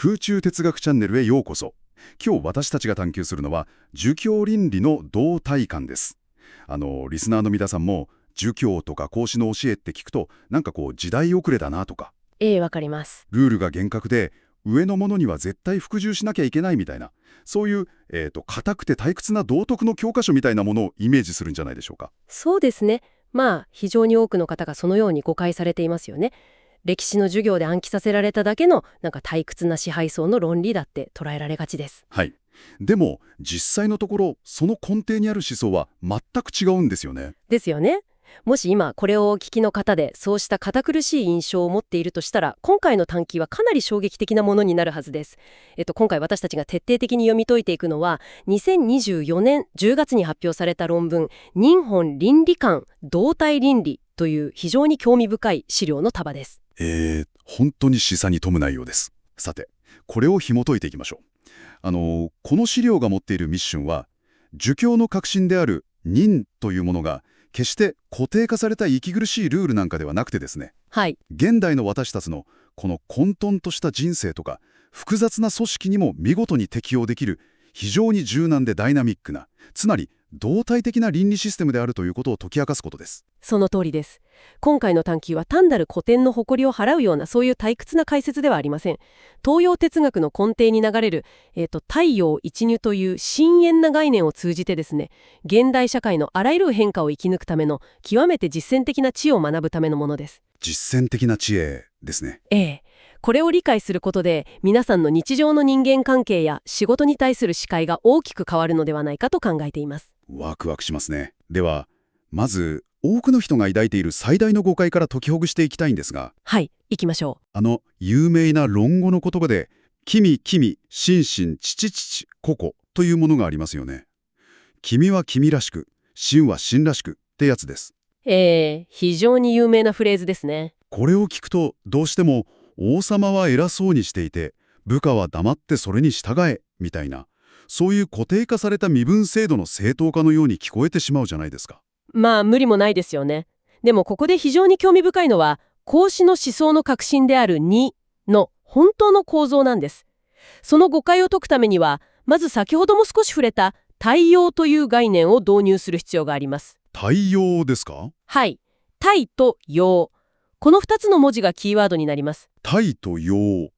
空中哲学チャンネルへようこそ。今日私たちが探求するのは儒教倫理の同体感です。リスナーの皆さんも儒教とか孔子の教えって聞くとなんか時代遅れだなとか、わかります。ルールが厳格で上の者には絶対服従しなきゃいけないみたいな、そういう硬くて退屈な道徳の教科書みたいなものをイメージするんじゃないでしょうか。そうですね。非常に多くの方がそのように誤解されていますよね。歴史の授業で暗記させられただけの退屈な支配層の論理だって捉えられがちです。はい。でも実際のところその根底にある思想は全く違うんですよね。ですよね。もし今これをお聞きの方でそうした堅苦しい印象を持っているとしたら、今回の探記はかなり衝撃的なものになるはずです。今回私たちが徹底的に読み解いていくのは2024年10月に発表された論文人本倫理観動態倫理という非常に興味深い資料の束です。本当に示唆に富む内容です。さて、これを紐解いていきましょう。この資料が持っているミッションは、儒教の核心である仁というものが、決して固定化された息苦しいルールなんかではなくてですね、はい。現代の私たちのこの混沌とした人生とか、複雑な組織にも見事に適応できる、非常に柔軟でダイナミックな、つまり動態的な倫理システムであるということを解き明かすことです。その通りです。今回の探求は単なる古典の誇りを払うようなそういう退屈な解説ではありません。東洋哲学の根底に流れる、太陽一如という深遠な概念を通じてですね、現代社会のあらゆる変化を生き抜くための極めて実践的な知を学ぶためのものです。実践的な知恵ですね。これを理解することで皆さんの日常の人間関係や仕事に対する視界が大きく変わるのではないかと考えています。ワクワクしますね。では、まず多くの人が抱いている最大の誤解から解きほぐしていきたいんですが、はい、行きましょう。有名な論語の言葉で君君心身父父個々というものがありますよね。君は君らしく、心は心らしくってやつです。非常に有名なフレーズですね。これを聞くとどうしても王様は偉そうにしていて部下は黙ってそれに従えみたいな、そういう固定化された身分制度の正当化のように聞こえてしまうじゃないですか。無理もないですよね。でもここで非常に興味深いのは孔子の思想の核心である義の本当の構造なんです。その誤解を解くためにはまず先ほども少し触れた対応という概念を導入する必要があります。対応ですか？はい。対と用。この2つの文字がキーワードになります。対と用。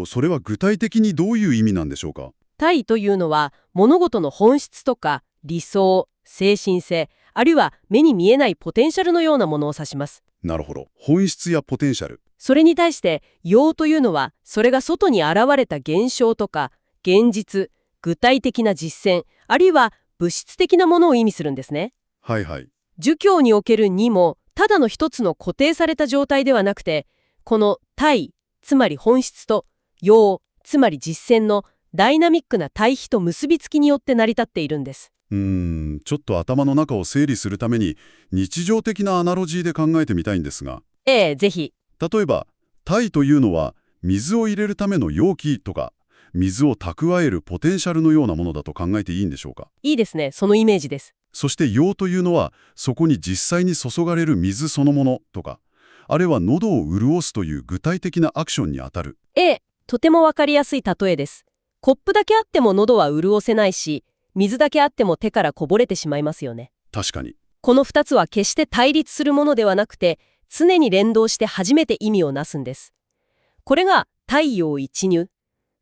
それは具体的にどういう意味なんでしょうか？対というのは物事の本質とか理想、精神性、あるいは目に見えないポテンシャルのようなものを指します。なるほど。本質やポテンシャル。それに対して用というのはそれが外に現れた現象とか現実、具体的な実践、あるいは物質的なものを意味するんですね。はいはい。儒教における義もただの一つの固定された状態ではなくて、この対、つまり本質と用、つまり実践のダイナミックな対比と結びつきによって成り立っているんです。ちょっと頭の中を整理するために日常的なアナロジーで考えてみたいんですが、ぜひ。例えば対というのは水を入れるための容器とか水を蓄えるポテンシャルのようなものだと考えていいんでしょうか？いいですね。そのイメージです。そして用というのはそこに実際に注がれる水そのものとか、あるいは喉を潤すという具体的なアクションにあたる。とてもわかりやすい例えです。コップだけあっても喉は潤せないし、水だけあっても手からこぼれてしまいますよね。確かに。この2つは決して対立するものではなくて、常に連動して初めて意味をなすんです。これが太陽一如。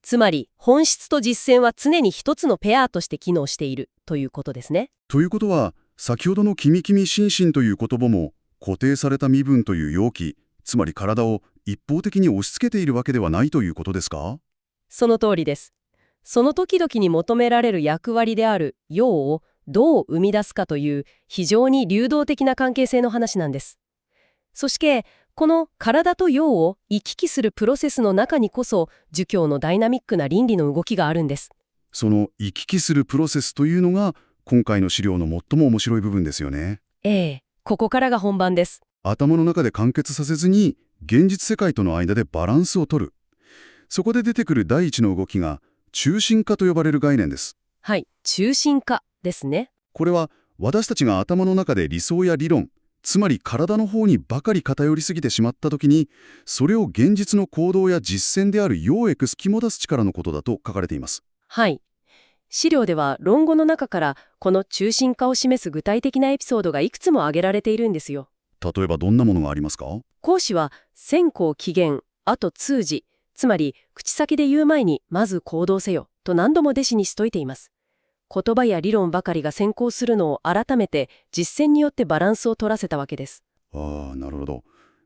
つまり本質と実践は常に一つのペアとして機能しているということですね。ということは先ほどの君君心身という言葉も固定された身分という容器、つまり体を一方的に押し付けているわけではないということですか？その通りです。その時々に求められる役割である用をどう生み出すかという非常に流動的な関係性の話なんです。そしてこの体と用を行き来するプロセスの中にこそ儒教のダイナミックな倫理の動きがあるんです。その行き来するプロセスというのが今回の資料の最も面白い部分ですよね。ここからが本番です。頭の中で完結させずに現実世界との間でバランスを取る。そこで出てくる第一の動きが中心化と呼ばれる概念です。はい、中心化ですね。これは私たちが頭の中で理想や理論、つまり体の方にばかり偏りすぎてしまった時に、それを現実の行動や実践である要エクス引き出す力のことだと書かれています。はい。資料では論語の中からこの中心化を示す具体的なエピソードがいくつも挙げられているんですよ。例えばどんなものがありますか？孔子は先行起言、後通じ、つまり口先で言う前にまず行動せよと何度も弟子にしといています。言葉や理論ばかりが先行するのを改めて実践によってバランスを取らせたわけです。ああ、なるほど。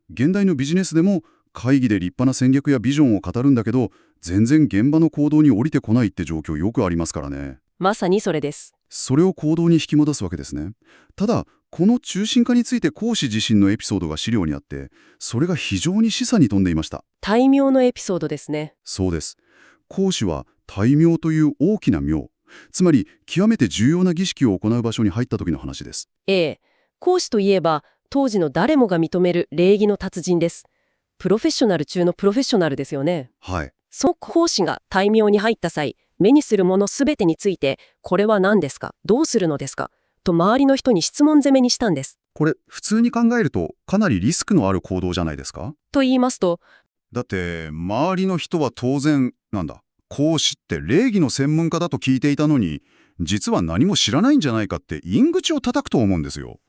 現代のビジネスでも会議で立派な戦略やビジョンを語るんだけど、全然現場の行動に降りてこないって状況よくありますからね。まさにそれです。それを行動に引き戻すわけですね。ただ、この中心化について孔子自身のエピソードが資料にあって、それが非常に示唆に富んでいました。大名のエピソードですね。そうです。孔子は大名という大きな名、つまり極めて重要な儀式を行う場所に入った時の話です。孔子といえば当時の誰もが認める礼儀の達人です。プロフェッショナル中のプロフェッショナルですよね。はい。その孔子が大名に入った際、目にするものすべてについて、これは何ですか？どうするのですか？と周りの人に質問攻めにしたんです。これ、普通に考えるとかなりリスクのある行動じゃないですか？と言いますと、だって、周りの人は当然、孔子って礼儀の専門家だと聞いていたのに、実は何も知らないんじゃないかって陰口を叩くと思うんですよ。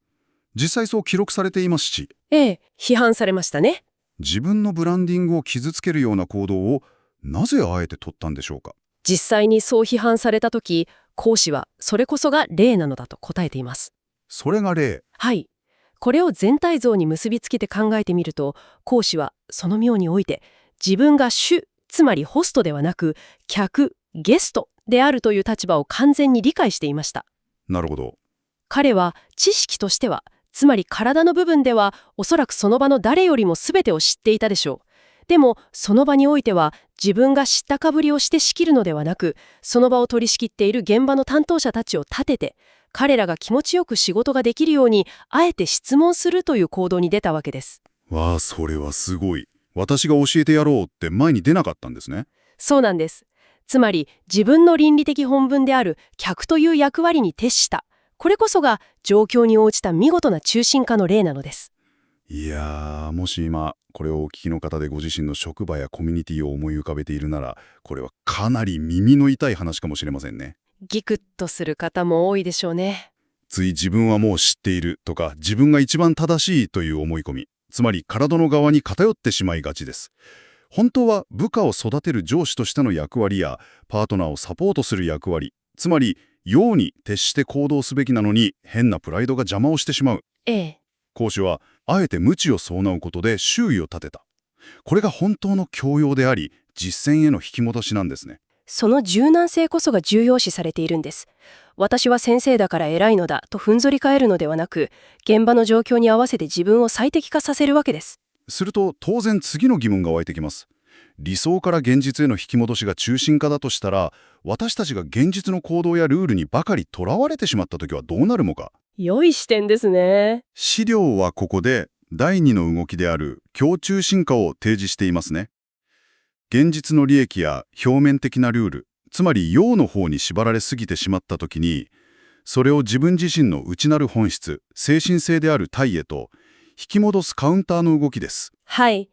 実際そう記録されていますし、批判されましたね。自分のブランディングを傷つけるような行動をなぜあえて取ったんでしょうか？実際にそう批判されたとき、孔子はそれこそが礼なのだと答えています。それが礼。はい。これを全体像に結びつけて考えてみると、孔子はその妙において、自分が主、つまりホストではなく、客、ゲストであるという立場を完全に理解していました。なるほど。彼は知識としては、つまり体の部分では、おそらくその場の誰よりも全てを知っていたでしょう。でも、その場においては、自分が知ったかぶりをして仕切るのではなく、その場を取り仕切っている現場の担当者たちを立てて、彼らが気持ちよく仕事ができるように、あえて質問するという行動に出たわけです。わあ、それはすごい。私が教えてやろうって前に出なかったんですね。そうなんです。つまり、自分の倫理的本分である客という役割に徹した。これこそが状況に応じた見事な中心化の例なのです。いやー、もし今、これをお聞きの方でご自身の職場やコミュニティを思い浮かべているなら、これはかなり耳の痛い話かもしれませんね。ギクッとする方も多いでしょうね。つい自分はもう知っているとか、自分が一番正しいという思い込み、つまり体の側に偏ってしまいがちです。本当は部下を育てる上司としての役割や、パートナーをサポートする役割、つまり、用に徹して行動すべきなのに、変なプライドが邪魔をしてしまう。孔子は、あえて無知を損なうことで周囲を立てた。これが本当の教養であり、実践への引き戻しなんですね。その柔軟性こそが重要視されているんです。私は先生だから偉いのだとふんぞり返るのではなく、現場の状況に合わせて自分を最適化させるわけです。すると、当然次の疑問が湧いてきます。理想から現実への引き戻しが中心化だとしたら、私たちが現実の行動やルールにばかりとらわれてしまったときはどうなるのか。良い視点ですね。資料はここで第二の動きである共中心化を提示していますね。現実の利益や表面的なルール、つまり用の方に縛られすぎてしまったときに、それを自分自身の内なる本質、精神性である体へと引き戻すカウンターの動きです。はい。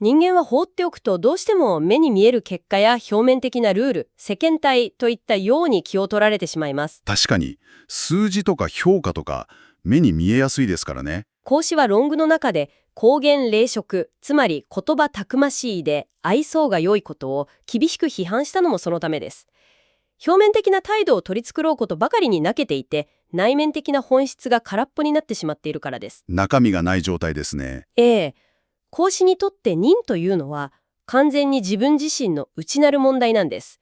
人間は放っておくとどうしても目に見える結果や表面的なルール、世間体といったように気を取られてしまいます。確かに、数字とか評価とか目に見えやすいですからね。孔子は論語の中で公言礼職、つまり言葉たくましいで愛想が良いことを厳しく批判したのもそのためです。表面的な態度を取り繕うことばかりに長けていて、内面的な本質が空っぽになってしまっているからです。中身がない状態ですね。孔子にとって仁というのは完全に自分自身の内なる問題なんです。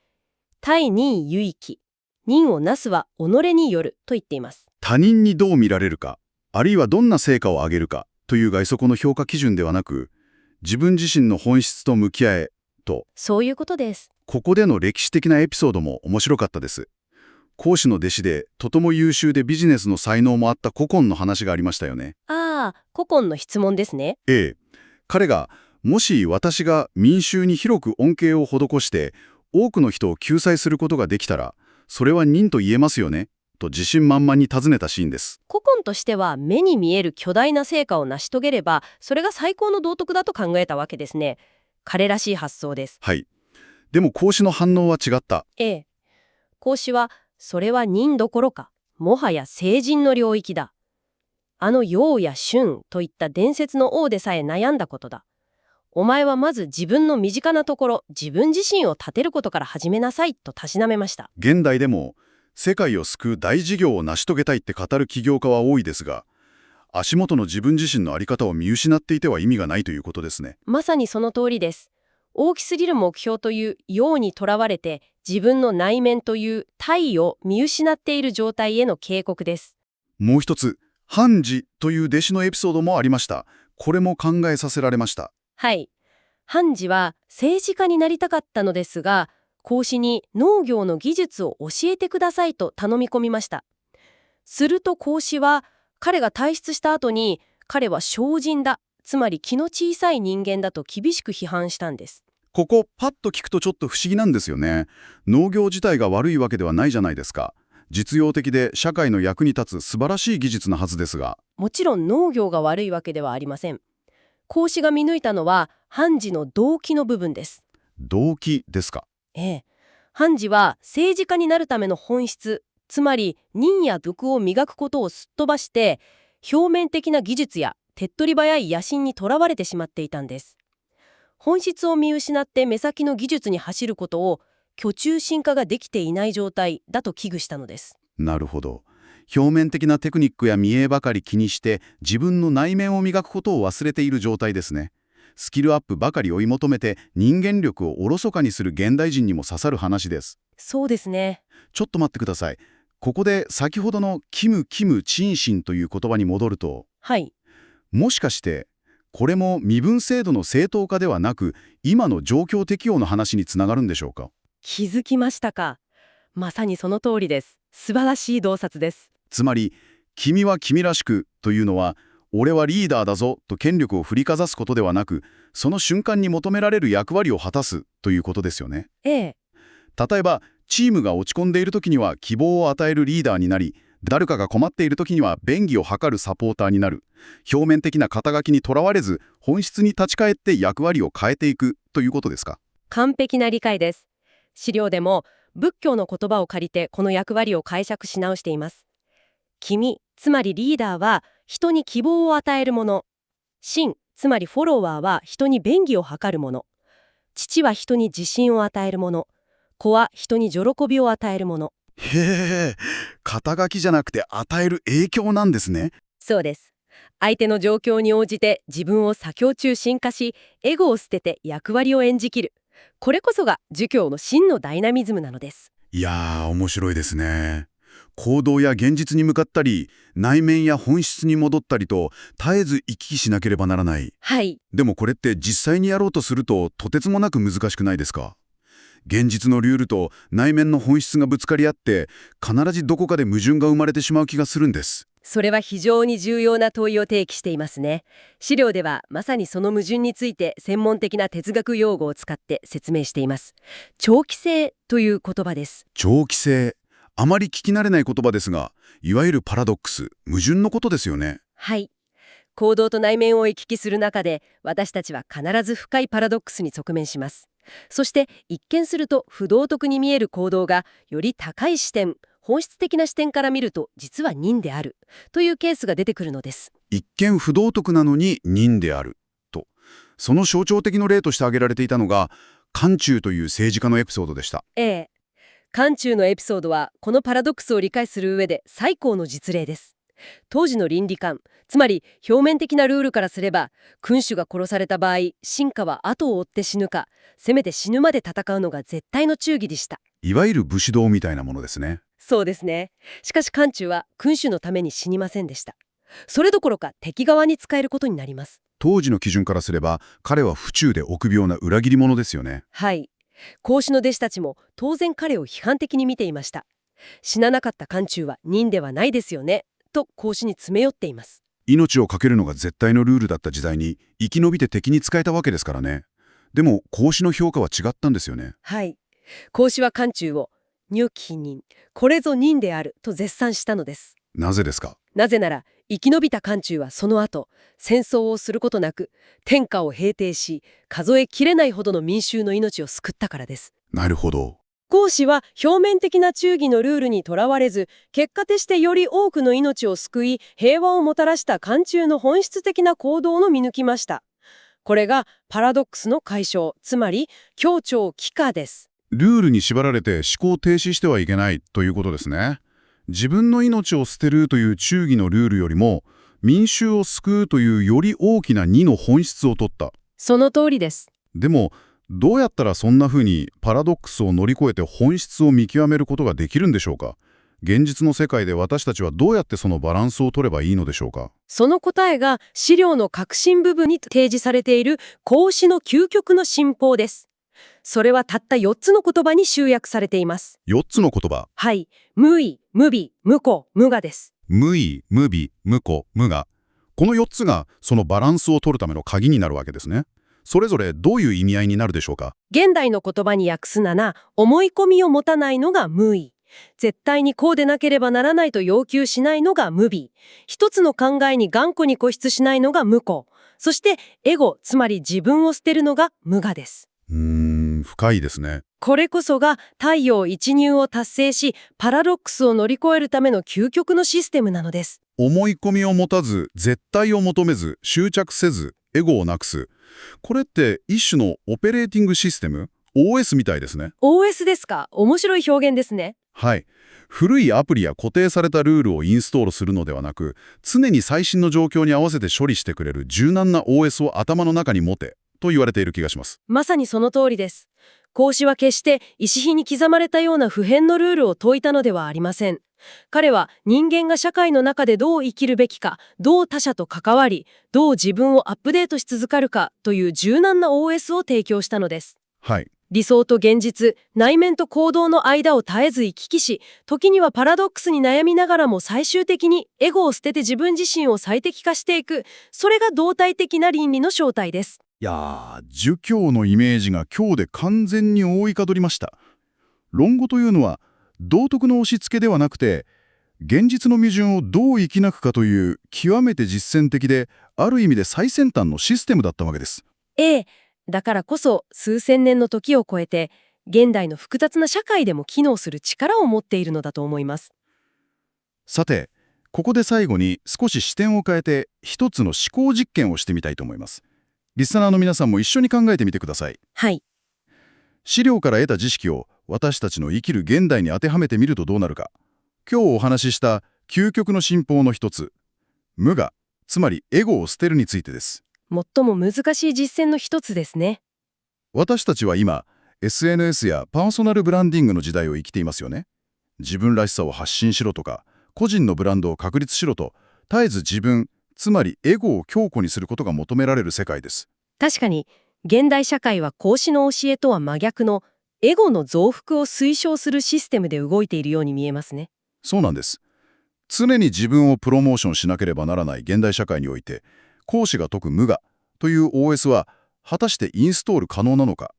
対仁ゆいき、仁をなすは己によると言っています。他人にどう見られるか、あるいはどんな成果を上げるかという外側の評価基準ではなく、自分自身の本質と向き合えと。そういうことです。ここでの歴史的なエピソードも面白かったです。孔子の弟子でとても優秀でビジネスの才能もあった古今の話がありましたよね。古今の質問ですね。彼が、もし私が民衆に広く恩恵を施して多くの人を救済することができたら、それは仁と言えますよねと自信満々に尋ねたシーンです。古今としては目に見える巨大な成果を成し遂げれば、それが最高の道徳だと考えたわけですね。彼らしい発想です。はい。でも孔子の反応は違った。ええ。孔子は、それは任どころか、もはや聖人の領域だ。あの陽や春といった伝説の王でさえ悩んだことだ。お前はまず自分の身近なところ、自分自身を立てることから始めなさいとたしなめました。現代でも世界を救う大事業を成し遂げたいって語る起業家は多いですが、足元の自分自身の在り方を見失っていては意味がないということですね。まさにその通りです。大きすぎる目標という陽にとらわれて、自分の内面という体を見失っている状態への警告です。もう一つ、判事という弟子のエピソードもありました。これも考えさせられました。はい。判事は政治家になりたかったのですが、孔子に農業の技術を教えてくださいと頼み込みました。すると孔子は、彼が退出した後に、彼は小人だ、つまり気の小さい人間だと厳しく批判したんです。ここパッと聞くとちょっと不思議なんですよね。農業自体が悪いわけではないじゃないですか。実用的で社会の役に立つ素晴らしい技術なはずですが。もちろん農業が悪いわけではありません。孔子が見抜いたのは判事の動機の部分です。動機ですか。ええ。判事は政治家になるための本質、つまり仁や徳を磨くことをすっ飛ばして、表面的な技術や手っ取り早い野心にとらわれてしまっていたんです。本質を見失って目先の技術に走ることを虚中心化ができていない状態だと危惧したのです。なるほど。表面的なテクニックや見栄ばかり気にして自分の内面を磨くことを忘れている状態ですね。スキルアップばかり追い求めて人間力をおろそかにする現代人にも刺さる話です。そうですね。ちょっと待ってください。ここで先ほどのキム・キム・チンシンという言葉に戻ると、はい。もしかしてこれも身分制度の正当化ではなく今の状況適応の話につながるんでしょうか。気づきましたか。まさにその通りです。素晴らしい洞察です。つまり君は君らしくというのは俺はリーダーだぞと権力を振りかざすことではなく、その瞬間に求められる役割を果たすということですよね。ええ。例えばチームが落ち込んでいる時には希望を与えるリーダーになり、誰かが困っている時には便宜を図るサポーターになる。表面的な肩書きにとらわれず本質に立ち返って役割を変えていくということですか。完璧な理解です。資料でも仏教の言葉を借りてこの役割を解釈し直しています。君、つまりリーダーは人に希望を与えるもの。信、つまりフォロワーは人に便宜を図るもの。父は人に自信を与えるもの。子は人に喜びを与えるもの。へえ、肩書きじゃなくて与える影響なんですね。そうです。相手の状況に応じて自分を左胸中心化し、エゴを捨てて役割を演じきる。これこそが儒教の真のダイナミズムなのです。いやー、面白いですね。行動や現実に向かったり、内面や本質に戻ったりと、絶えず行き来しなければならない。はい。でもこれって実際にやろうとすると、とてつもなく難しくないですか。現実のルールと内面の本質がぶつかり合って、必ずどこかで矛盾が生まれてしまう気がするんです。それは非常に重要な問いを提起していますね。資料ではまさにその矛盾について専門的な哲学用語を使って説明しています。長期性という言葉です。長期性。あまり聞き慣れない言葉ですが、いわゆるパラドックス、矛盾のことですよね。はい。行動と内面を行き来する中で、私たちは必ず深いパラドックスに直面します。そして一見すると不道徳に見える行動が、より高い視点、本質的な視点から見ると実は任であるというケースが出てくるのです。一見不道徳なのに任であると。その象徴的な例として挙げられていたのが、漢中という政治家のエピソードでした。ええ。漢中のエピソードはこのパラドックスを理解する上で最高の実例です。当時の倫理観、つまり表面的なルールからすれば、君主が殺された場合、臣下は後を追って死ぬか、せめて死ぬまで戦うのが絶対の忠義でした。いわゆる武士道みたいなものですね。そうですね。しかし漢中は君主のために死にませんでした。それどころか敵側に使えることになります。当時の基準からすれば、彼は府中で臆病な裏切り者ですよね。はい。孔子の弟子たちも当然彼を批判的に見ていました。死ななかった漢中は任ではないですよね、と孔子に詰め寄っています。命を懸けるのが絶対のルールだった時代に生き延びて敵に使えたわけですからね。でも孔子の評価は違ったんですよね。はい。孔子は漢中をニョキ人、これぞ人であると絶賛したのです。なぜですか？なぜなら、生き延びた漢中はその後、戦争をすることなく、天下を平定し、数えきれないほどの民衆の命を救ったからです。なるほど。孔子は表面的な忠義のルールにとらわれず、結果としてより多くの命を救い、平和をもたらした漢中の本質的な行動を見抜きました。これがパラドックスの解消、つまり協調帰化です。ルールに縛られて思考停止してはいけないということですね。自分の命を捨てるという忠義のルールよりも、民衆を救うというより大きな義の本質を取った。その通りです。でも、どうやったらそんな風にパラドックスを乗り越えて本質を見極めることができるんでしょうか？現実の世界で私たちはどうやってそのバランスを取ればいいのでしょうか？その答えが資料の核心部分に提示されている孔子の究極の信奉です。それはたった4つの言葉に集約されています。4つの言葉。はい。無為、無備、無故、無我です。無為、無備、無故、無我。この4つがそのバランスを取るための鍵になるわけですね。それぞれどういう意味合いになるでしょうか？現代の言葉に訳すなら、思い込みを持たないのが無為。絶対にこうでなければならないと要求しないのが無備。一つの考えに頑固に固執しないのが無故。そしてエゴ、つまり自分を捨てるのが無我です。深いですね。これこそが太陽一入を達成し、パラドックスを乗り越えるための究極のシステムなのです。思い込みを持たず、絶対を求めず、執着せず、エゴをなくす。これって一種のオペレーティングシステム ?OS みたいですね。OS ですか？面白い表現ですね。はい。古いアプリや固定されたルールをインストールするのではなく、常に最新の状況に合わせて処理してくれる柔軟な OS を頭の中に持てと言われている気がします。まさにその通りです。孔子は決して石碑に刻まれたような不変のルールを説いたのではありません。彼は人間が社会の中でどう生きるべきか、どう他者と関わり、どう自分をアップデートし続かるかという柔軟な OS を提供したのです。はい。理想と現実、内面と行動の間を絶えず行き来し、時にはパラドックスに悩みながらも最終的にエゴを捨てて自分自身を最適化していく、それが動体的な倫理の正体です。いやー、儒教のイメージが今日で完全に覆いかどりました。論語というのは、道徳の押し付けではなくて、現実の矛盾をどう生き抜くかという極めて実践的で、ある意味で最先端のシステムだったわけです。ええ、だからこそ数千年の時を超えて、現代の複雑な社会でも機能する力を持っているのだと思います。さて、ここで最後に少し視点を変えて、一つの思考実験をしてみたいと思います。リスナーの皆さんも一緒に考えてみてください。はい。資料から得た知識を私たちの生きる現代に当てはめてみるとどうなるか。今日お話しした究極の信奉の一つ、無我、つまりエゴを捨てるについてです。最も難しい実践の一つですね。私たちは今、SNS やパーソナルブランディングの時代を生きていますよね。自分らしさを発信しろとか、個人のブランドを確立しろと、絶えず自分、つまりエゴを強固にすることが求められる世界です。確かに、現代社会は孔子の教えとは真逆のエゴの増幅を推奨するシステムで動いているように見えますね。そうなんです。常に自分をプロモーションしなければならない現代社会において、講師が説く無我という OS は果たしてインストール可能なのか、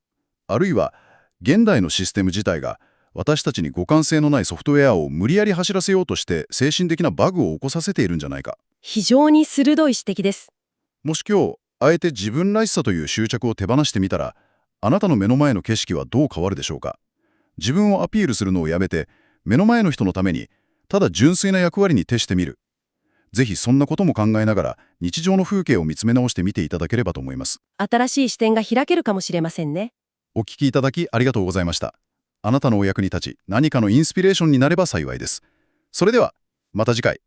あるいは現代のシステム自体が私たちに互換性のないソフトウェアを無理やり走らせようとして精神的なバグを起こさせているんじゃないか。非常に鋭い指摘です。もし今日、あえて自分らしさという執着を手放してみたら、あなたの目の前の景色はどう変わるでしょうか。自分をアピールするのをやめて、目の前の人のために、ただ純粋な役割に徹してみる。ぜひそんなことも考えながら、日常の風景を見つめ直してみていただければと思います。新しい視点が開けるかもしれませんね。お聞きいただきありがとうございました。あなたのお役に立ち、何かのインスピレーションになれば幸いです。それでは、また次回。